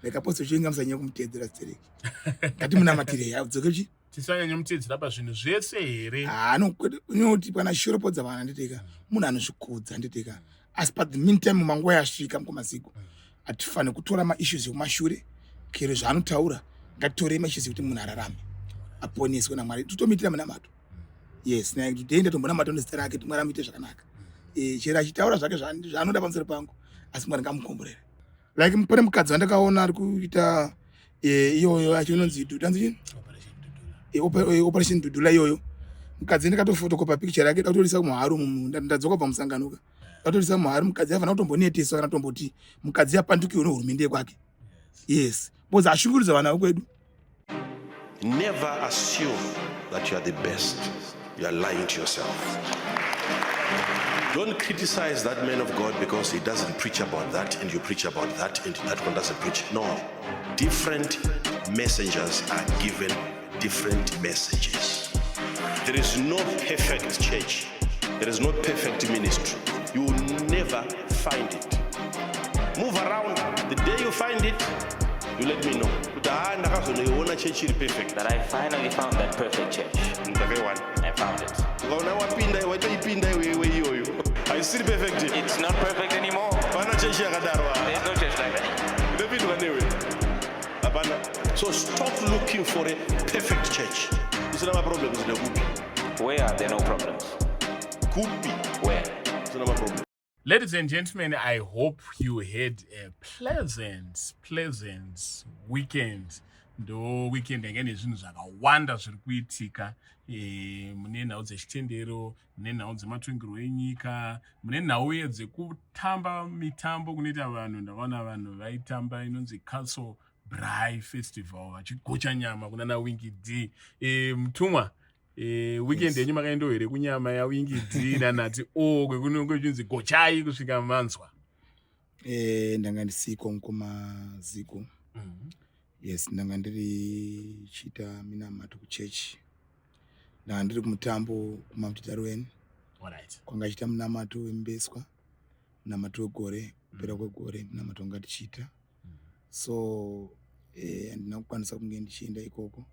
like apostle Chiwenga musanyanya kumutedzera stereki ngati munamatire adzoke tisanyanya mutedzera pazvinhu zvese here anoti kana shoropodza vanhu anditeka munhu anozvikudza anditeka asi pa the meantime manguva yasvika mukomaziko hatifani kutora maissues ekumashure kero zvaanotaura ngatitorei maissues ekuti munhu ararame aponeswe naMwari totomitira munamato yes today ndatombonamatwa nezita rake kuti Mwari amuite zvakanaka chero achitaura zvake zvaanoda pamusoro pangu asi Mwari ngamukomborere like pane mukadzi wandakaona ari kuita iyoyo achinonzi dudanzi operation dudula iyoyo mukadzi ndakatofotokopa picture yake ndatorisa kumuharu ndadzoka pamusanganuka ndatorisa kumuharu mukadzi afana kutomboneteswa kana tomboti mukadzi yapandukiwe nehurumende kwake yes boza ashunguridza vana vekwedu. Never assume that you are the best. You are lying to yourself. Don't criticize that man of God because he doesn't preach about that and you preach about that and that one doesn't preach. No. Different messengers are given different messages. There is no perfect church. There is no perfect ministry. You will never find it. Move around. The day you find it, you let me know. That I finally found that perfect church. I found it. Are you still perfect? It's not perfect anymore. There's no church like that. So stop looking for a perfect church. Where are there no problems? Could be. Where? Ladies and gentlemen, I hope you had a pleasant weekend. Ndo weekend again zvinhu zvakawanda zviri kuitika mune nhau dzechitendero, mune nhau dzematongero enyika, mune nhau dzekutamba mitambo kunoita vanhu. Ndakaona vanhu vaitamba inonzi Castle Braai Festival vachigocha nyama kuna naWingy D. Mutumwa weekend yenyu makaendo here kunyama yaWingy D nanhati kwekunonge chinzi gochai kusvika manzwa? Ndanga ndisiko mukomaziko. Yes, ndanga ndiri chita minamato kuchechi. Ndanga ndiri kumutambo kumaMutitaruweni. Alright. Kwanga chita minamato wembeswa, minamato wegore, kupera kwegore, minamato ngatichita. So handina kukwanisa kunge ndichienda ikoko.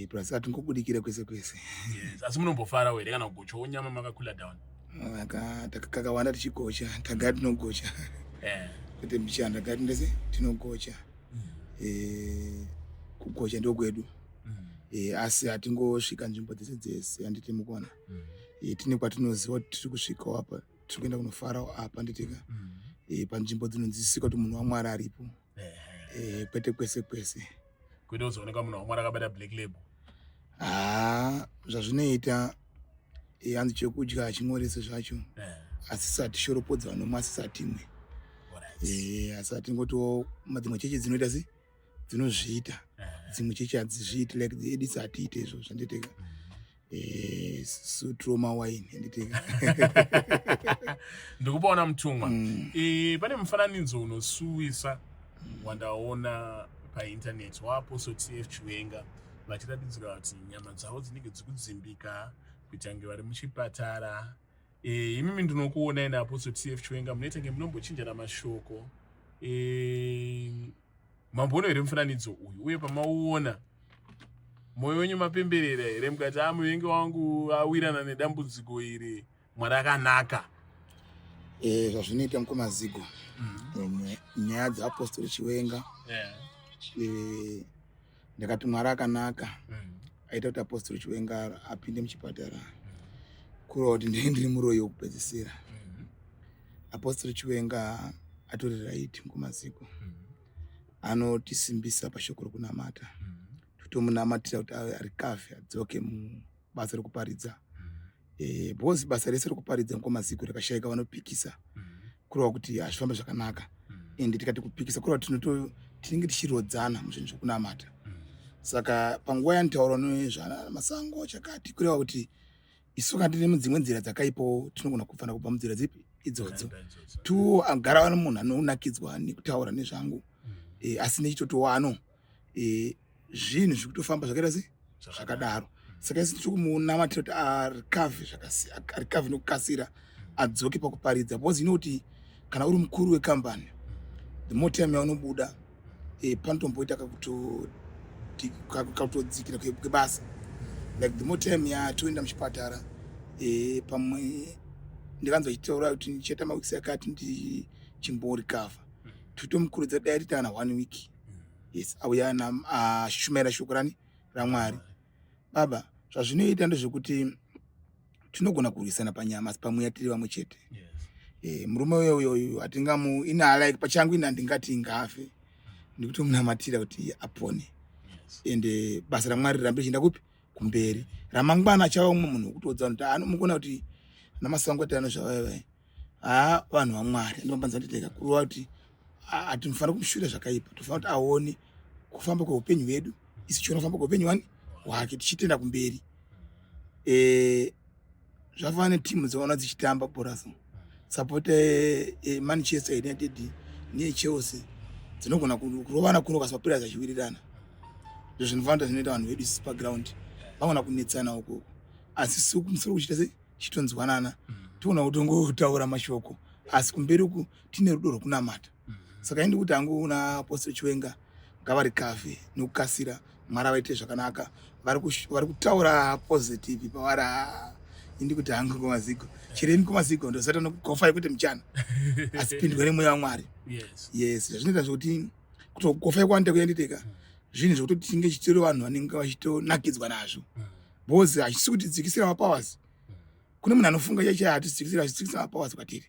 Plus atingobudikira kwese kwese. Yes, asi munombofara here kana kugochawo nyama makakula down? Kakawanda tichigocha, tagati tinogocha. Kuti mishanda gati ndese tinogocha. Kugocha ndo kwedu. Asi atingosvika nzvimbo dzese handiti mukuona. Tine kwatinoziva kuti tiri kusvikawo apa, tiri kuenda kunofarawo apa nditika. Panzvimbo dzinonzwisisa kuti munhu waMwari aripo. Kwete kwese kwese. Kwete uzooneka munhu waMwari akabata black label. Zvazvinoita hanzi chekudya hachinyorese zvacho. Asi sati shoropodza vanomwe asi sati imwe. Asi atingotiwo dzimwe chechi dzinoita sei dzinozviita. Dzimwe chechi hadzizviiti like edisi hatiite izvo zvanditeka. Sutroma wine nditeka. Ndikupaona mutumwa. Pane mufananidzo unosuwisa wandaona painternet waApostle TF Chiwenga vachiratidzira kuti nyama dzavo dzinenge dzikudzimbika kuita kunge vari muchipatara. Imimi ndinokuonai naApostle TF Chiwenga munoita kunge munombochinjana mashoko. Mamboona here mufananidzo uyu uye pamauona mwoyo wenyu mapemberera here mukati muvengi wangu awirana nedambudziko iri, Mwari akanaka? Zvazvinoita mukomaziko nyaya dzaApostle Chiwenga ndakati Mwari akanaka aita kuti Apostle Chiwenga apinde muchipatara kureva kuti ndiri muroyi wokupedzisira. Apostle Chiwenga atori right mukomaziko, anotisimbisa pashoko rokunamata, totomunamatira kuti arikavhe adzoke mubasa rokuparidza. Because basa rese rokuparidza mukomaziko rakashayika vanopikisa kureva kuti hazvifamba zvakanaka, ende tikati kupikisa kureva tinenge tichirodzana muzvinhu zvokunamata. Saka panguva yantaura nezvamasango chakati kureva kuti isu kana tiri mudzimwe nzira dzakaipawo tinogona kufanira kubva munzira dzipi idzodzo. Agara ano munhu anonakidzwa nekutaura nezvangu, asi nechitotowano zvinhu zviri kutofamba zvakaita sei zvakadaro. Saka isi tiri kumunamatira kuti arikavhe nokukasira adzoke pakuparidza. Because you know kuti kana uri mukuru wekambani, the more time yaunobuda panotomboita kakutodzikira kwebasa, like the more time yatoenda muchipatara, pamwe ndikanzwa chitaura kuti ndichaita mawikisi akati ndichimborikavha, totomukurudzira dai rita kana 1 week. Yes, auya ashumaira shoko raMwari. Baba, zvazvinoita ndezvekuti tinogona kurwisana panyama asi pamweya tiri vamwe chete. Murume uyoyo like pachangu ina ndingati ngafe, ndikuti munamatira kuti apone. Ende basa raMwari rirambe richienda kupi? Kumberi. Ramangwana achava umwe munhu wekutodza kuti anomukona kuti namasango atano zvavai vanhu vaMwari ndinobanza nditeka kurova kuti hatimfanira kumushure zvakaipa, tofanira kuti aone kufamba kweupenyu hwedu, isu tichiona kufamba kweupenyu hwake tichitenda kumberi. Zvafana netimu dzoona dzichitamba bhora so support Manchester United neChelsea dzinogona kurovana kuno kasipapira zachiwirirana. Ndizvo zvinofanira zvinoita vanhu vedu isi paground, vagona kunetsana uko asi kumusoro kuchita sei chitonzwanana, tiona kuti ngotaura mashoko asi kumberi uku tine rudo rwokunamata. Saka indi kuti hangu una Apostle Chiwenga ngavari kafe nokukasira, Mwari vaite zvakanaka, vari kutaura positive pavari indi kuti hangu kumaziko chireni kumaziko ndosata nokugofa kuti muchana asi pindwa nemweya waMwari. Yes, zvinoita zvokuti kutogofa kwante kuenditeka zvinhu zvokuti tinge chitori vanhu vanenge vachitonakidzwa nazvo, because hachisi kuti dzikisira mapowers. Kune munhu anofunga chaichai hatidzikisira mapowers kwatiri,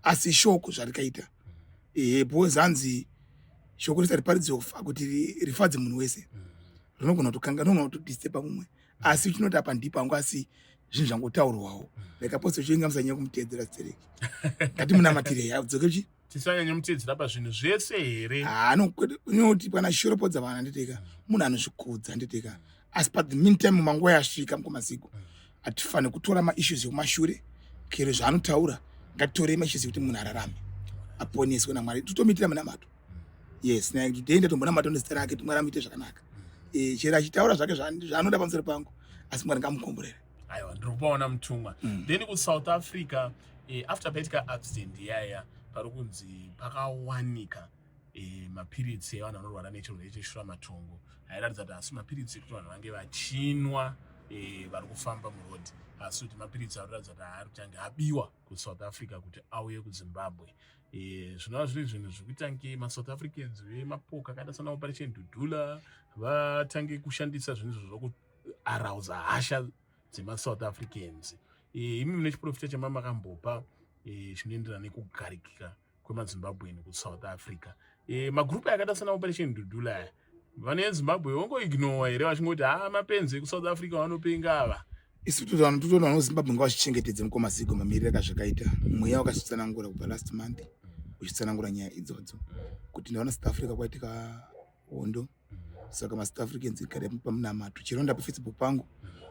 asi shoko zvarikaita. Because hanzi shoko risariparidzwe kufa kuti rifadze munhu wese, rinogona kutodisturba mumwe, asi chinoti apa ndipangu asi zvinhu zvangotaurwawo like Apostle Chiwenga musanyanya kumutedzera stereki ngati munamatire adzoke tisanyanya mutedzera pazvinhu zvese here. Inoti kana shiropodza vanhu nditeka munhu anozvikudza nditeka, asi pa the meantime manguva yasvika mukomaziko hatifaniri kutora maissues ekumashure, kero zvaanotaura ngatitorei maissues ekuti munhu ararame aponeswe naMwari, totomitira munamato. Yes, ndoenda tombonamata nezita rake, Mwari amuite zvakanaka. Chero achitaura zvake zvaanoda pamusoro pangu asi Mwari ngamukomborere. Aiwa, ndiri kupaona mutumwa. Then kuSouth Africa, after paitika accident yaya pari kunzi pakawanika mapiritsi evanhu vanorwara nechirwere cheshuramatongo. Airatidza kuti asi mapiritsi ekuti vanhu vange vachinwa vari kufamba murodhi, asi kuti mapiritsi anoratidza kuti ari kutange abiwa kuSouth Africa kuti auye kuZimbabwe. Zvinova zviri zvinhu zvekutange maSouth Africans vemapoka akaita sana Operation Dudula vatange kushandisa zvinhu zvokuarauza hasha dzemaSouth Africans. Imi mune chiprofita chamakambopa chinoenderana nekugarikika kwemaZimbabwean kuSouth Africa. Magrupu akaita sana Operation Dudula vane veZimbabwe vongoignora here vachingoti mapenzi ekuSouth Africa vanopenga ava. Isu totoona vanhu veZimbabwe ngavazvichengetedze mukomaziko mamiriro akazvakaita. Mweya wakazvitsanangura kubva last month uchitsanangura nyaya idzodzo kuti ndaona South Africa kwaitika hondo, saka maSouth Africans igare pamunamato. Chironda paFacebook pangu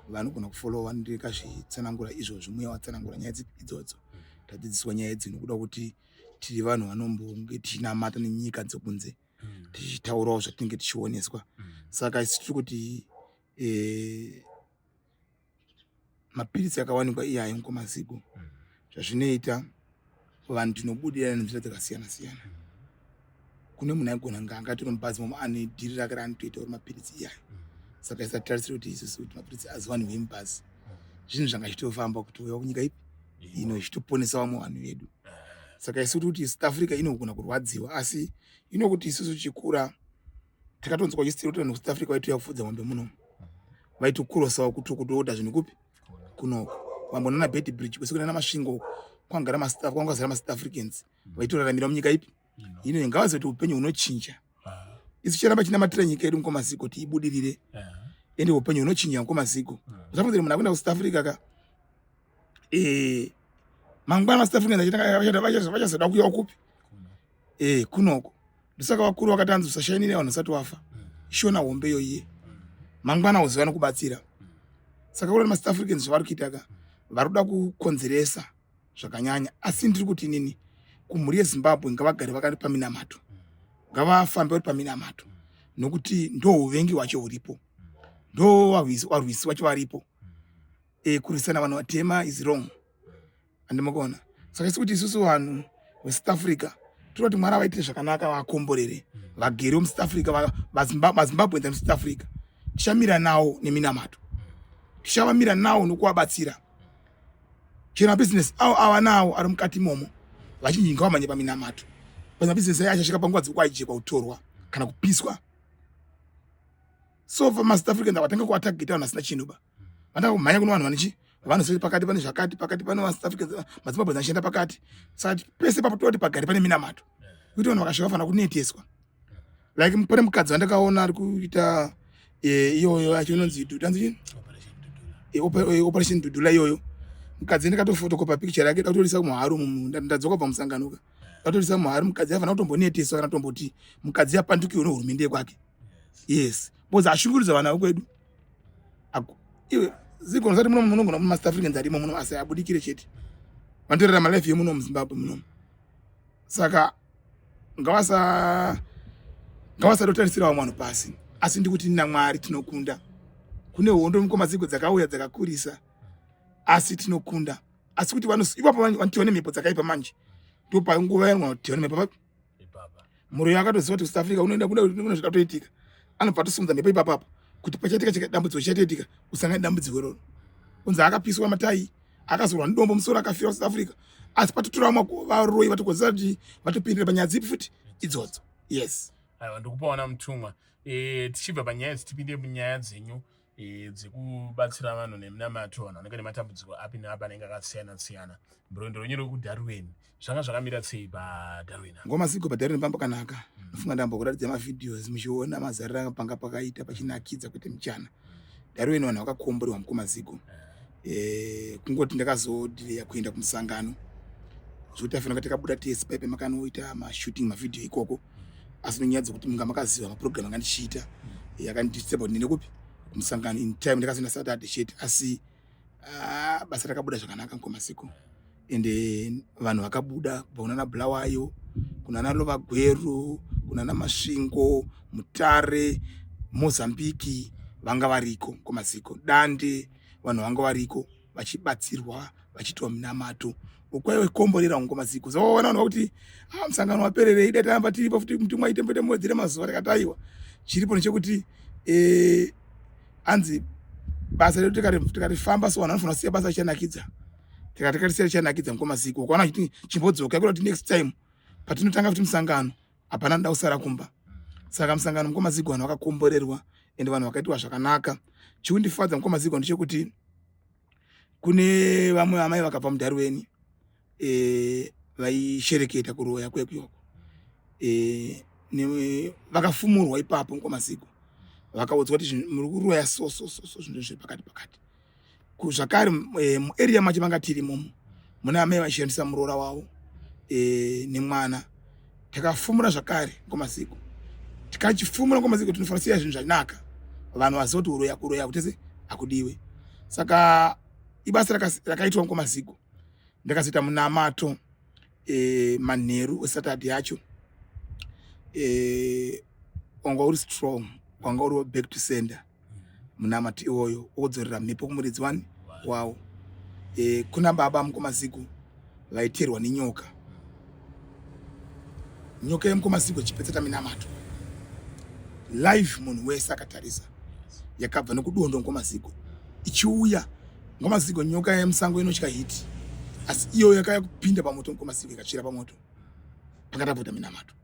vanogona kufollowa ndikazvitsanangura izvozvo, mweya watsanangura nyaya idzodzo. Tadzidziswa nyaya idzi nokuda kuti tiri vanhu vanombonge tichinamata nenyika dzokunze, tichitaurawo zvatinenge tichioneswa. Saka isi tiri kuti mapiritsi akawanikwa iyayo mukomaziko, zvazvinoita vanhu tinobudira nenzira dzakasiyana siyana. Kune munhu aigona ngaangatori mubhazi momo ane dhiri rake raanotoita uri mapiritsi iyayo. Saka isatarisira kuti isusu kuti mapiritsi aziwanirwe mubhazi, zvinhu zvangachitofamba kuti uya kunyika ipi ino ichitoponesa vamwe vanhu vedu. Saka isusu kuti South Africa inogona kurwadziwa, asi inokuti isusu chikura takatonzwa chisitiri kuti vanhu South Africa vaitouya kufudza mwambe muno, vaitokurosawo kutokutoda zvinhu kupi kunoko. Wambonana Beit Bridge kwese kuna masvingo kwangara maSouth Africans vaitoraramira munyika ipi ino, ingavazoti upenyu hunochinja. Isu chiramba chinamatira nyika yedu mukomaziko kuti ibudirire, ende upenyu hunochinja mukomaziko. Usafunzire munhu akuenda kuSouth Africa ka mangwana South Africans vachazoda kuuya kupi kunoko. Ndosaka vakuru vakati hanzi usashainira vanhu usati wafa, ishona hombe iyoiye mangwana uziva nokubatsira. Saka kuna maSouth Africans zvavari kuita ka vari kuda kukonzeresa zvakanyanya, asi ndiri kuti nini kumhuri yeZimbabwe ngavagare vakari paminamato, ngavafambe vari paminamato, nokuti ndo uvengi hwacho huripo, ndo varwisi vacho varipo. Kurwisana vanhu vatema is wrong, andimukona. Saka isi kuti isusu vanhu veSouth Africa toti Mwari vaitire zvakanaka vakomborere vagere muSouth Africa vaZimbabwe muSouth Africa tichamira nawo neminamato tichavamira nawo nokuvabatsira chena business ava nawo ari mukati momo vachinji ngavamanye paminamato pana business yacho asvika panguva dzekuaijekwa kutorwa kana kupiswa so maSouth Africans avatanga kuatageta vanhu asina chinhu ba vatanga kumhanya kuno vanhu vanechi vanosveti pakati pane zvakati pakati pane maSouth Africans maZimbabwe achienda pakati saka pese papo toti pagare pane minamato kuti vanhu vakasvika vafanira kuneteswa like pane mukadzi wandakaona ari kuita iyoyo yacho inonzi tanzi operation Dudula iyoyo mukadzi ndakatofotokopa picture yake ndakutorisa muharu ndadzoka pamusanganuka ndakutorisa muharu mukadzi afanira kutomboneteswa kana tomboti mukadzi apandukiwe nehurumende kwake yes boza ashungurudza vana vekwedu iwe zigona zati munogona mumaSouth Africans arimo muno asi abudikire chete vantorera malife yemuno muZimbabwe muno saka ngavasadotarisirawo vanhu pasi asi ndikuti naMwari tinokunda kune hondo mukomaziko dzakauya dzakakurisa asi tinokunda asi kuti ipapo vanotione mhepo dzakaipa manje ndopanguva yanwa tione mhepo muroi akatoziva kuti South Africa unoenda kune zvakatoitika anobva tosumudza mhepo ipapapo kuti pachaitika dambudziko chichatoitika usangane dambudziko iroro unzi akapiswa matai akazorwa nedombo musoro akafira South Africa asi patotora varoi vatokozera kuti vatopindira panyaya dzipi futi idzodzo yes aiwa ndikupaona mutumwa tichibva panyaya tipinde munyaya dzenyu dzekubatsira vanhu neminamato vanhu vanenge nematambudziko api neapi anenge akasiyana-siyana murwendo rwenyu rwekuDarwin zvanga zvakamira sei paDarwin ngomaziko paDarwin pambakanaka nofunga ndambokuratidza mavhidhios muchiona mazarira panga pakaita pachinakidza kuti muchana Darwin vanhu vakakomborerwa mukomaziko kungoti ndakazodileya kuenda kumusangano zvokuti afanira takabuda tese paipe makanoita mashooting mavhidhio ikoko asi nenyaya dzokuti munga makaziva maprogram anga ndichiita yakandidisable nene kupi kumusangano in time ndakazoenda Saturday chete asi basa rakabuda zvakanaka mukomaziko ende vanhu vakabuda kubva kunana Bulawayo kunana Lovagweru kunana Masvingo Mutare Mozambique vanga variko mukomaziko Dande vanhu vanga variko vachibatsirwa vachitiwa minamato ukwaiwe komborera mukomaziko zoona vanhu vakuti musangano waperere ida tamba tiripo futi mutumwa aitembete modzire mazuva takataiwa chiripo nechekuti anzi basa redu tikarifamba so vanhu vanofanira kusiya basa richanakidza tikatarisa richanakidza mukomaziko ukaona kuti chimbodzoka ikuda kuti next time patinotanga kuti musangano hapana nda kusara kumba saka musangano mukomaziko vanhu vakakomborerwa ende vanhu vakaitwa zvakanaka chikundifadza mukomaziko ndechekuti kune vamwe amai vakabva muDarwin vaishereketa kuroya kwekuyoko vakafumurwa ipapo mukomaziko vakaudzwa kuti muri kuroya so zvinhu zviri pakati zvakare muarea macho manga tiri imomo muna amai vaishandisa muroora wavo nemwana takafumura zvakare mukomaziko tikachifumura mukomaziko tinofanira kusiya zvinhu zvanaka vanhu vaziva kuti kuroya kutese hakudiwe saka ibasa rakaitwa mukomaziko ndakazoita munamato manheru weSaturday yacho wanga uri strong wanga uri back to sender munamato iwoyo wodzorera mhepo kumuridzi wawo kuna baba mukomaziko vaiterwa nenyoka yemukomaziko chipetseta minamato live munhu wese akatarisa yakabva nekudondo mukomaziko ichiuya mukomaziko nyoka yemusango inotya hiti asi iyo yakaya kupinda pamoto mukomaziko ikachira pamoto pakatapota minamato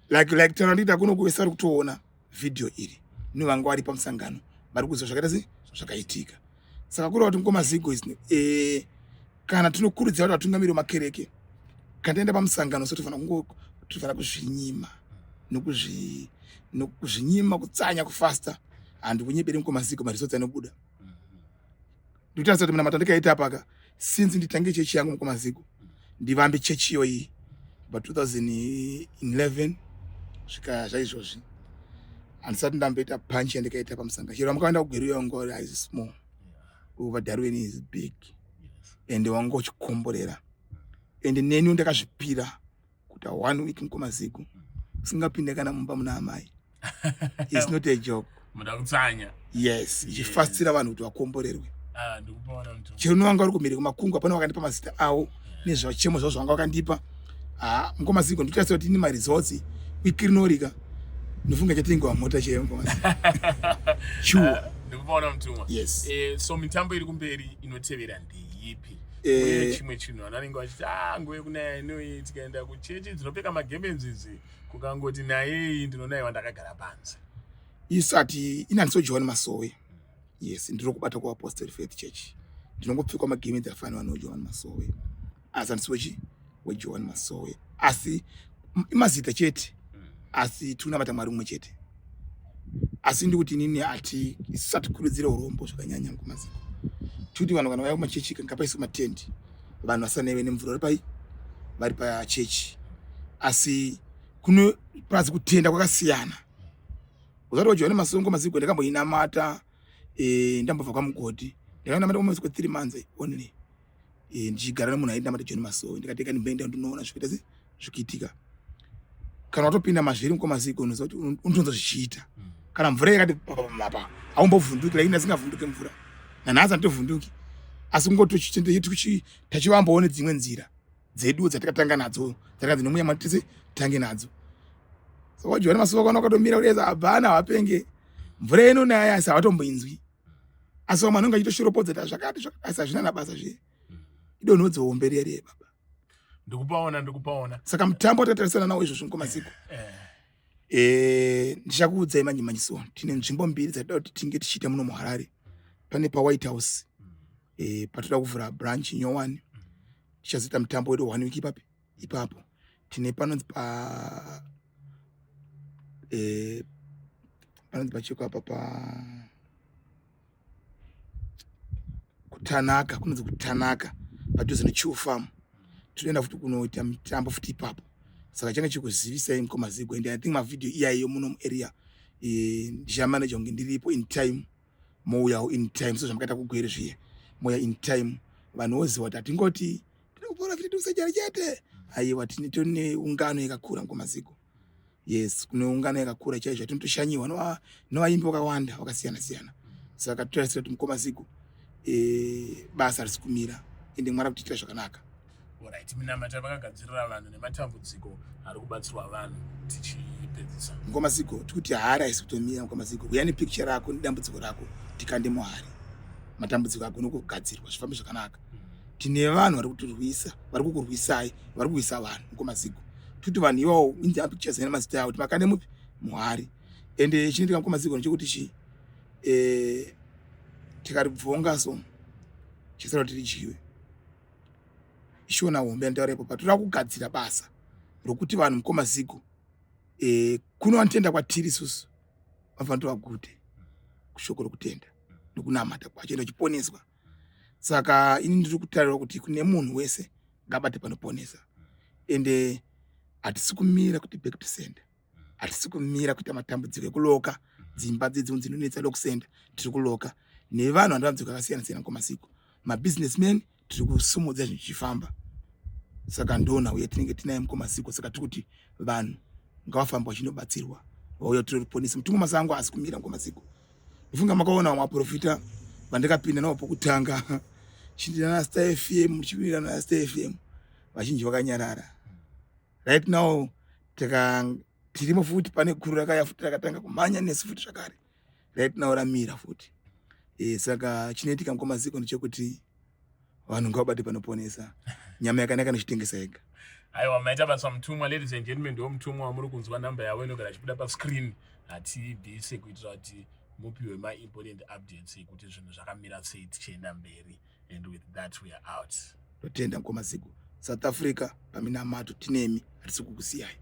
like tanoita kuno kuwesa ari kutoona vhidhio iri vanga vari pamusangano vari kuziva zvakaita sei zvakaitika saka kureva kuti mukomaziko kana tinokurudzira kuti vatungamiri vemakereke kana taenda pamusangano so tofanira kuzvinyima nokuzvinyima kutsanya kufasta handi kunyebere mukomaziko marisotsi anobuda ndikutarisa kuti minamato ndikaita paka since nditange chechi yangu mukomaziko ndivambe chechi iyoyi pa 2011 svika zvaizvozvi handisati ndamboita punch yandikaita pamusangano chero makaenda kugweru yangu uri is small over Darwin is big ende wanga uchikomborera ende neni ndakazvipira kuti 1 week mukomaziko usingapinde kana mumba muna amai it's not a joke muda kutsanya yes ichifastira vanhu kuti vakomborerwe ndikupaona mutumwa chero nowanga uri kumhiri kumakungwa pano vakandipa mazita avo nezvachemo zvavo zvavanga vakandipa mukoma ziko nditarisira kuti ine maresorts ikirinorika ndofunga chatengewa mota chaiyo mukoma sure ndikupaona mutumwa. Yes. So mitambo iri kumberi inotevera ndeipi? Chimwe chinhu vanhu vanenge vachiti nguve kunaya inoi tikaenda kuchechi dzinopfeka magemenzizi kukangoti nayei ndinonaiwa ndakagara panze. isati inaniso John Masowe. Yes, ndiri kubata kwa Apostle Faith Church. Ndinongopfekwa magemenzi afanwa no John Masowe. Asandisiwechi we John Masowe. Asi imazita chete. Asi tunabata Mwari umwe chete. Asi ndikuti nini ati isati kurudzira urombo zvakanyanya mukumaziko. Tudi vanhu kana vaya kumachechi ngapaiswe matendi. Vanhu vasanaive nemvura vari pachechi. Asi kuno prazi kutenda kwakasiyana. Uzati wa John Masowe maziko ndakamboinamata ndambobva kwamugodhi. Ndakanamata kwamaziko 3 months only. Ndichigara nemunhu aindamata John Masowe ndikateka ndimboenda ndinoona zvikuita zvikiitika. Kana watopinda mazviri mukomaziko unoziva kuti unotonza zvichiita. Kana mvura yakati papa haumbovhunduki lakini asingavhunduke mvura. Nanhasi handitovhunduki. Asi kungoti tachivamboone dzimwe nzira dzedu dzatakatanga nadzo dzaka dzinomweya matise tange nadzo. Saka John Masowe kana wakatomira kudeza abhana wapenge mvura yeno naye asi havatomboinzwi. Asi vamwe vanenge vachitoshoropodza zvakati asi hazvina nabasa zve. Idonhodzo mberi baba. Ndikupaona. Saka mutambo tatarisana nawo izvo mukomaziko. Ndichakuudzai manyimanyiso. Tine nzvimbo mbiri dzatinoda kuti tinge tichiita muno muHarare. Pane paWhite House. Patoda kuvhura branch Nyowani. Tichazoita mutambo wedu 1 week ipapo. Tine panonzi pachiko apa kutanaka, kunonzi kutanaka padhuze neChiu Farm. Tinoenda futi kunoita mitambo futi ipapo. Saka changa chikuzivisai mukomaziko and I think mavideo iyayo muno muarea ndichamanage kunge ndiripo in time. Mouyawo in time so zvamakaita kugwere zviye. Mouya in time vanhu voziva kuti hatingoti tiri kupora vhiti tikusajara chete. Aiwa tine ungano yakakura mukomaziko. Yes, kune ungano yakakura chaizvo tinotoshanyiwa novaimbi vakawanda vakasiyana-siyana. Saka totarisira kuti mukomaziko basa risi kumira ende Mwari kutiitira zvakanaka. Alright, minamata vakagadzirira vanhu nematambudziko ari kubatsirwa vanhu tichipedzisa. Mukomaziko tikuti hari haisi kutomira mukomaziko. Uya nepicture rako nedambudziko rako tikande muhari. Matambudziko agone kugadzirwa zvifambe zvakanaka. Tine vanhu vari kutirwisa, vari kukurwisai, vari kurwisa vanhu mukomaziko. Tuti vanhu iwawo inzi apictures nemazita avo kuti makande mupi muhari. Ende chinoitika mukomaziko ndechekuti tikaribvonga so chisara kuti tidyiwe. Ishona hombe ndaurepo patoda kugadzira basa rokuti vanhu mukomaziko kuno vanotenda kwatiri isusu vafanira vagute kushoko rokutenda nokunamata kwachienda chiponeswa. Saka ini ndiri kutarira kuti kune munhu wese ngabate panoponesa. Ende hatisi kumira kuti back to sender. Hatisi kumira kuita matambudziko ekuloka dzimba dzidzo dzinonetsa lokusenda tiri kuloka. Nevanhu vandambudziko akasiyana-siyana mukomaziko. Mabusinessmen tiri kusumudza zvichifamba. Saka ndona uye tinenge tinaye mukomaziko. Saka tikuti vanhu ngavafamba vachinobatsirwa vauya tiriponesa. Mutumwa masango asi kumira mukomaziko. Ndifunga makaona vamwe vaprofita vandakapinda navo pokutanga chindina na Star FM muchiwira na Star FM vazhinji vakanyarara. Right now tirimo futi pane guru rakaya futi rakatanga kumhanya nesu futi zvakare. Right now ramira futi. Saka chinoitika mukomaziko ndechekuti vanhu ngavabate panoponesa. Nyama yakanaka nechitengesa yega. Aiwa maita basa mutumwa. Ladies and gentlemen, ndo mutumwa wamuri kunzwa namba yawo inogara chibuda pascreen. Hatibvise kuitira kuti mupiwe ma-important updates kuti zvinhu zvakamira sei tichienda mberi. And with that we are out. Totenda mukomaziko. South Africa paminamato tinemi hatisi kukusiyai.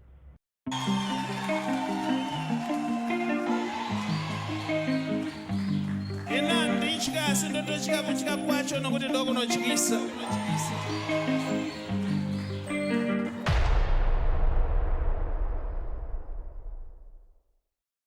Ina ndichika sindotochika kuchika kwacho nokuti ndokunochikisa.